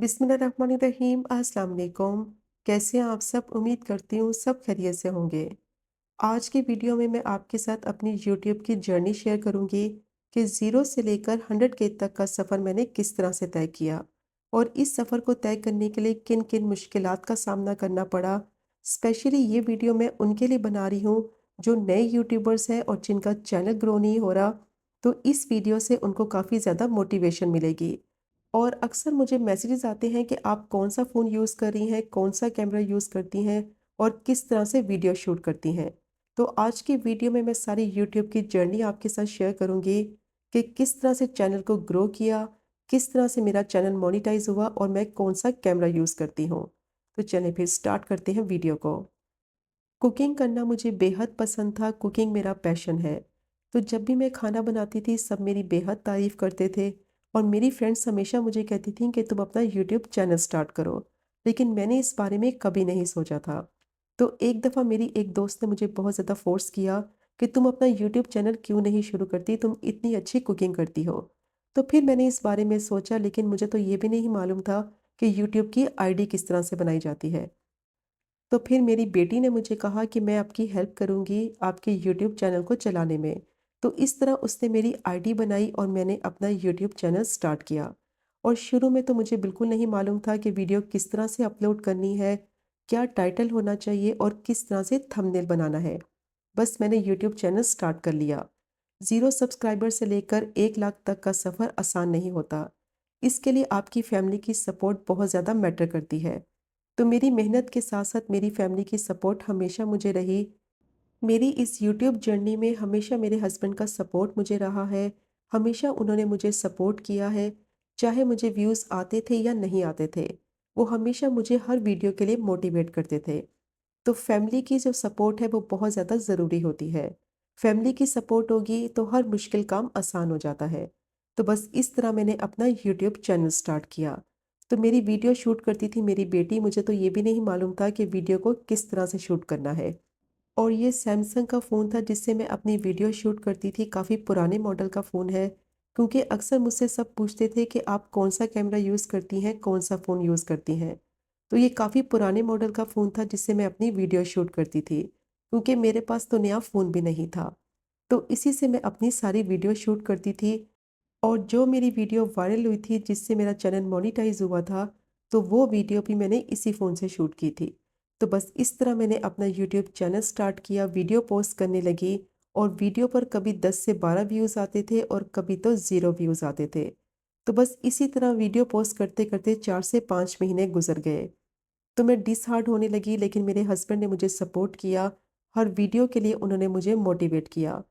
बिस्मिल्लाहिर्रहमानिर्रहीम। अस्सलाम वालेकुम। कैसे हैं आप सब? उम्मीद करती हूँ सब खैरियत से होंगे। आज की वीडियो में मैं आपके साथ अपनी यूट्यूब की जर्नी शेयर करूँगी कि ज़ीरो से लेकर 100K तक का सफ़र मैंने किस तरह से तय किया और इस सफ़र को तय करने के लिए किन किन मुश्किलात का सामना करना पड़ा। स्पेशली ये वीडियो मैं उनके लिए बना रही हूँ जो नए यूट्यूबर्स हैं और जिनका चैनल ग्रो नहीं हो रहा, तो इस वीडियो से उनको काफ़ी ज़्यादा मोटिवेशन मिलेगी। और अक्सर मुझे मैसेजेस आते हैं कि आप कौन सा फ़ोन यूज़ कर रही हैं, कौन सा कैमरा यूज़ करती हैं और किस तरह से वीडियो शूट करती हैं। तो आज की वीडियो में मैं सारी यूट्यूब की जर्नी आपके साथ शेयर करूंगी कि किस तरह से चैनल को ग्रो किया, किस तरह से मेरा चैनल मोनेटाइज हुआ और मैं कौन सा कैमरा यूज़ करती हूँ। तो चलें फिर स्टार्ट करते हैं वीडियो को। कुकिंग करना मुझे बेहद पसंद था, कुकिंग मेरा पैशन है। तो जब भी मैं खाना बनाती थी सब मेरी बेहद तारीफ़ करते थे और मेरी फ्रेंड्स हमेशा मुझे कहती थीं कि तुम अपना यूट्यूब चैनल स्टार्ट करो। लेकिन मैंने इस बारे में कभी नहीं सोचा था। तो एक दफ़ा मेरी एक दोस्त ने मुझे बहुत ज़्यादा फ़ोर्स किया कि तुम अपना यूट्यूब चैनल क्यों नहीं शुरू करती, तुम इतनी अच्छी कुकिंग करती हो। तो फिर मैंने इस बारे में सोचा, लेकिन मुझे तो ये भी नहीं मालूम था कि यूट्यूब की आईडी किस तरह से बनाई जाती है। तो फिर मेरी बेटी ने मुझे कहा कि मैं आपकी हेल्प करूंगी आपके यूट्यूब चैनल को चलाने में। तो इस तरह उसने मेरी आईडी बनाई और मैंने अपना यूट्यूब चैनल स्टार्ट किया। और शुरू में तो मुझे बिल्कुल नहीं मालूम था कि वीडियो किस तरह से अपलोड करनी है, क्या टाइटल होना चाहिए और किस तरह से थंबनेल बनाना है। बस मैंने यूट्यूब चैनल स्टार्ट कर लिया। ज़ीरो सब्सक्राइबर से लेकर 1 लाख तक का सफ़र आसान नहीं होता। इसके लिए आपकी फैमिली की सपोर्ट बहुत ज़्यादा मैटर करती है। तो मेरी मेहनत के साथ साथ मेरी फैमिली की सपोर्ट हमेशा मुझे रही। मेरी इस यूट्यूब जर्नी में हमेशा मेरे हस्बैंड का सपोर्ट मुझे रहा है। हमेशा उन्होंने मुझे सपोर्ट किया है, चाहे मुझे व्यूज़ आते थे या नहीं आते थे। वो हमेशा मुझे हर वीडियो के लिए मोटिवेट करते थे। तो फैमिली की जो सपोर्ट है वो बहुत ज़्यादा ज़रूरी होती है। फैमिली की सपोर्ट होगी तो हर मुश्किल काम आसान हो जाता है। तो बस इस तरह मैंने अपना यूट्यूब चैनल स्टार्ट किया। तो मेरी वीडियो शूट करती थी मेरी बेटी, मुझे तो ये भी नहीं मालूम था कि वीडियो को किस तरह से शूट करना है। और ये सैमसंग का फ़ोन था जिससे मैं अपनी वीडियो शूट करती थी, काफ़ी पुराने मॉडल का फ़ोन है। क्योंकि अक्सर मुझसे सब पूछते थे कि आप कौन सा कैमरा यूज़ करती हैं, कौन सा फ़ोन यूज़ करती हैं। तो ये काफ़ी पुराने मॉडल का फ़ोन था जिससे मैं अपनी वीडियो शूट करती थी, क्योंकि मेरे पास तो नया फ़ोन भी नहीं था। तो इसी से मैं अपनी सारी वीडियो शूट करती थी। और जो मेरी वीडियो वायरल हुई थी जिससे मेरा चैनल मोनेटाइज हुआ था, तो वो वीडियो भी मैंने इसी फ़ोन से शूट की थी। तो बस इस तरह मैंने अपना यूट्यूब चैनल स्टार्ट किया, वीडियो पोस्ट करने लगी और वीडियो पर कभी 10 से 12 व्यूज़ आते थे और कभी तो ज़ीरो व्यूज़ आते थे। तो बस इसी तरह वीडियो पोस्ट करते करते 4 से 5 महीने गुजर गए। तो मैं डिसहार्ट होने लगी, लेकिन मेरे हस्बैंड ने मुझे सपोर्ट किया। हर वीडियो के लिए उन्होंने मुझे मोटिवेट किया।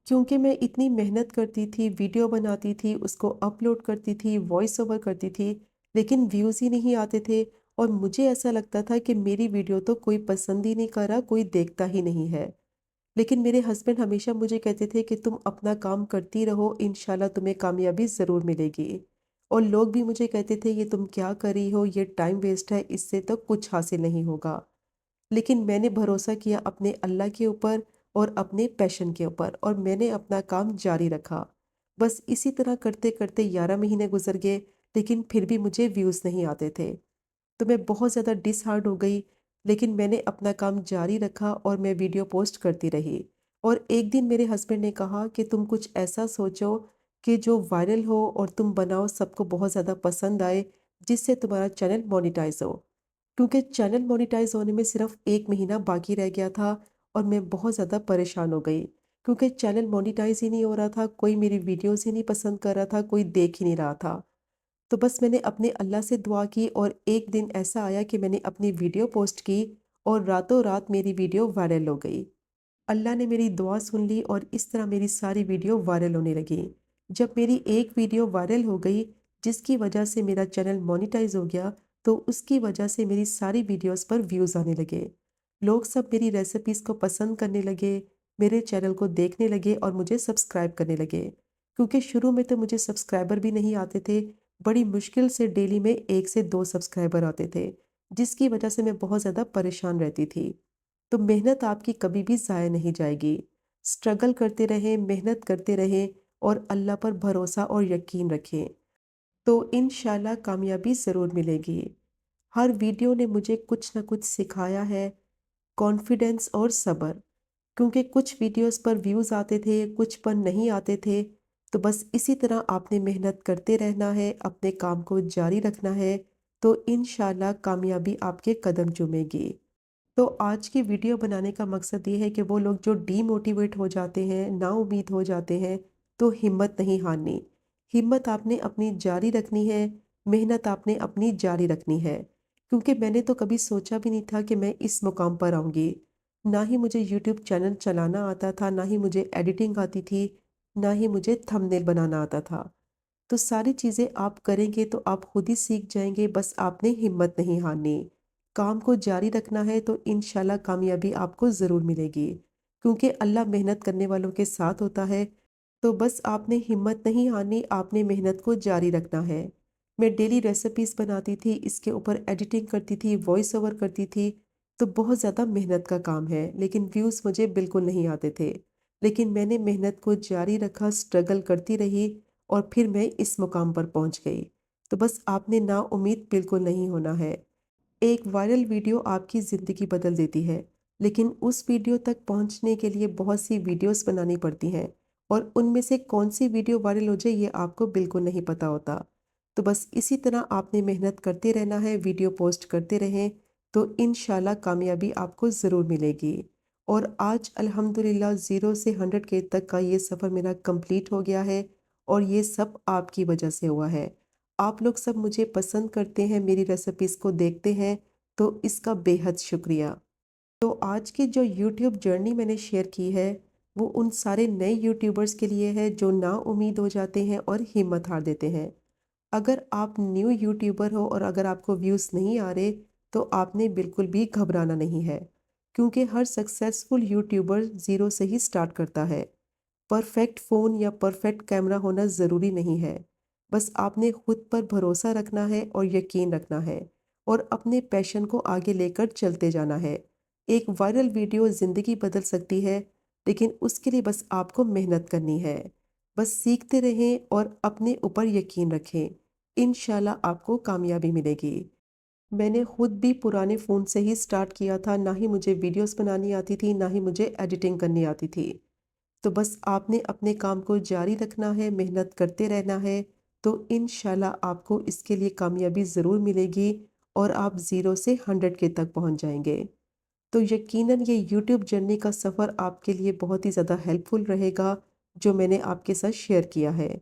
क्योंकि मैं इतनी मेहनत करती थी, वीडियो बनाती थी, उसको अपलोड करती थी, वॉइस ओवर करती थी, लेकिन व्यूज़ ही नहीं आते थे। और मुझे ऐसा लगता था कि मेरी वीडियो तो कोई पसंद ही नहीं कर रहा, कोई देखता ही नहीं है। लेकिन मेरे हस्बैंड हमेशा मुझे कहते थे कि तुम अपना काम करती रहो, इंशाल्लाह तुम्हें कामयाबी ज़रूर मिलेगी। और लोग भी मुझे कहते थे ये तुम क्या कर रही हो, ये टाइम वेस्ट है, इससे तो कुछ हासिल नहीं होगा। लेकिन मैंने भरोसा किया अपने अल्लाह के ऊपर और अपने पैशन के ऊपर और मैंने अपना काम जारी रखा। बस इसी तरह करते करते 11 महीने गुजर गए, लेकिन फिर भी मुझे व्यूज़ नहीं आते थे। तो मैं बहुत ज़्यादा डिसहार्ट हो गई, लेकिन मैंने अपना काम जारी रखा और मैं वीडियो पोस्ट करती रही। और एक दिन मेरे हस्बैंड ने कहा कि तुम कुछ ऐसा सोचो कि जो वायरल हो और तुम बनाओ, सबको बहुत ज़्यादा पसंद आए, जिससे तुम्हारा चैनल मोनेटाइज हो। क्योंकि चैनल मोनेटाइज होने में सिर्फ 1 महीना बाकी रह गया था और मैं बहुत ज़्यादा परेशान हो गई, क्योंकि चैनल मोनेटाइज ही नहीं हो रहा था, कोई मेरी वीडियोज़ ही नहीं पसंद कर रहा था, कोई देख ही नहीं रहा था। तो बस मैंने अपने अल्लाह से दुआ की और एक दिन ऐसा आया कि मैंने अपनी वीडियो पोस्ट की और रातों रात मेरी वीडियो वायरल हो गई। अल्लाह ने मेरी दुआ सुन ली और इस तरह मेरी सारी वीडियो वायरल होने लगी। जब मेरी एक वीडियो वायरल हो गई जिसकी वजह से मेरा चैनल मोनेटाइज हो गया, तो उसकी वजह से मेरी सारी वीडियोस पर व्यूज़ आने लगे। लोग सब मेरी रेसिपीज़ को पसंद करने लगे, मेरे चैनल को देखने लगे और मुझे सब्सक्राइब करने लगे। क्योंकि शुरू में तो मुझे सब्सक्राइबर भी नहीं आते थे, बड़ी मुश्किल से डेली में 1 से 2 सब्सक्राइबर आते थे, जिसकी वजह से मैं बहुत ज़्यादा परेशान रहती थी। तो मेहनत आपकी कभी भी ज़ाया नहीं जाएगी। स्ट्रगल करते रहें, मेहनत करते रहें और अल्लाह पर भरोसा और यकीन रखें। तो इंशाल्लाह कामयाबी ज़रूर मिलेगी। हर वीडियो ने मुझे कुछ ना कुछ सिखाया है, कॉन्फिडेंस और सब्र। क्योंकि कुछ वीडियोस पर व्यूज़ आते थे, कुछ पर नहीं आते थे। तो बस इसी तरह आपने मेहनत करते रहना है, अपने काम को जारी रखना है, तो इंशाल्लाह कामयाबी आपके कदम चूमेगी। तो आज की वीडियो बनाने का मकसद ये है कि वो लोग जो डीमोटिवेट हो जाते हैं, नाउम्मीद हो जाते हैं, तो हिम्मत नहीं हारनी। हिम्मत आपने अपनी जारी रखनी है, मेहनत आपने अपनी जारी रखनी है। क्योंकि मैंने तो कभी सोचा भी नहीं था कि मैं इस मुकाम पर आऊँगी। ना ही मुझे यूट्यूब चैनल चलाना आता था, ना ही मुझे एडिटिंग आती थी, ना ही मुझे थंबनेल बनाना आता था। तो सारी चीज़ें आप करेंगे तो आप खुद ही सीख जाएंगे, बस आपने हिम्मत नहीं हारनी। काम को जारी रखना है तो इंशाल्लाह कामयाबी आपको ज़रूर मिलेगी, क्योंकि अल्लाह मेहनत करने वालों के साथ होता है। तो बस आपने हिम्मत नहीं हारनी, आपने मेहनत को जारी रखना है। मैं डेली रेसिपीज़ बनाती थी, इसके ऊपर एडिटिंग करती थी, वॉइस ओवर करती थी। तो बहुत ज़्यादा मेहनत का काम है, लेकिन व्यूज़ मुझे बिल्कुल नहीं आते थे। लेकिन मैंने मेहनत को जारी रखा, स्ट्रगल करती रही और फिर मैं इस मुकाम पर पहुंच गई। तो बस आपने ना उम्मीद बिल्कुल नहीं होना है। एक वायरल वीडियो आपकी ज़िंदगी बदल देती है, लेकिन उस वीडियो तक पहुंचने के लिए बहुत सी वीडियोस बनानी पड़ती हैं और उनमें से कौन सी वीडियो वायरल हो जाए ये आपको बिल्कुल नहीं पता होता। तो बस इसी तरह आपने मेहनत करते रहना है, वीडियो पोस्ट करते रहें, तो इंशाल्लाह कामयाबी आपको ज़रूर मिलेगी। और आज अल्हम्दुलिल्लाह 0 से 100 के तक का ये सफ़र मेरा कंप्लीट हो गया है और ये सब आपकी वजह से हुआ है। आप लोग सब मुझे पसंद करते हैं, मेरी रेसिपीज़ को देखते हैं, तो इसका बेहद शुक्रिया। तो आज की जो यूट्यूब जर्नी मैंने शेयर की है, वो उन सारे नए यूट्यूबर्स के लिए है जो ना उम्मीद हो जाते हैं और हिम्मत हार देते हैं। अगर आप न्यू यूट्यूबर हो और अगर आपको व्यूज़ नहीं आ रहे, तो आपने बिल्कुल भी घबराना नहीं है, क्योंकि हर सक्सेसफुल यूट्यूबर ज़ीरो से ही स्टार्ट करता है। परफेक्ट फ़ोन या परफेक्ट कैमरा होना ज़रूरी नहीं है। बस आपने खुद पर भरोसा रखना है और यकीन रखना है और अपने पैशन को आगे लेकर चलते जाना है। एक वायरल वीडियो ज़िंदगी बदल सकती है, लेकिन उसके लिए बस आपको मेहनत करनी है। बस सीखते रहें और अपने ऊपर यकीन रखें। इंशाल्लाह आपको कामयाबी मिलेगी। मैंने खुद भी पुराने फ़ोन से ही स्टार्ट किया था, ना ही मुझे वीडियोस बनानी आती थी, ना ही मुझे एडिटिंग करनी आती थी। तो बस आपने अपने काम को जारी रखना है, मेहनत करते रहना है, तो इंशाल्लाह आपको इसके लिए कामयाबी ज़रूर मिलेगी और आप 0 से 100 के तक पहुंच जाएंगे। तो यकीनन ये यूट्यूब जर्नी का सफ़र आपके लिए बहुत ही ज़्यादा हेल्पफुल रहेगा, जो मैंने आपके साथ शेयर किया है।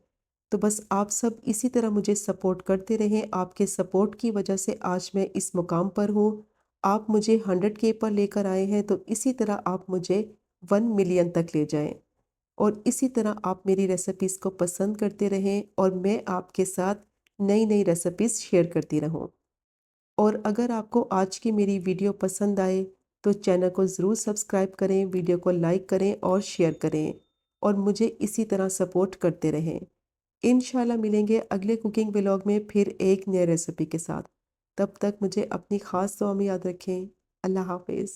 तो बस आप सब इसी तरह मुझे सपोर्ट करते रहें, आपके सपोर्ट की वजह से आज मैं इस मुकाम पर हूँ। आप मुझे 100K पर लेकर आए हैं, तो इसी तरह आप मुझे 1 मिलियन तक ले जाएं। और इसी तरह आप मेरी रेसिपीज़ को पसंद करते रहें और मैं आपके साथ नई नई रेसिपीज़ शेयर करती रहूं। और अगर आपको आज की मेरी वीडियो पसंद आए, तो चैनल को ज़रूर सब्सक्राइब करें, वीडियो को लाइक करें और शेयर करें और मुझे इसी तरह सपोर्ट करते रहें। इंशाल्लाह मिलेंगे अगले कुकिंग व्लॉग में फिर एक नई रेसिपी के साथ। तब तक मुझे अपनी ख़ास दुआ में याद रखें। अल्लाह हाफ़िज़।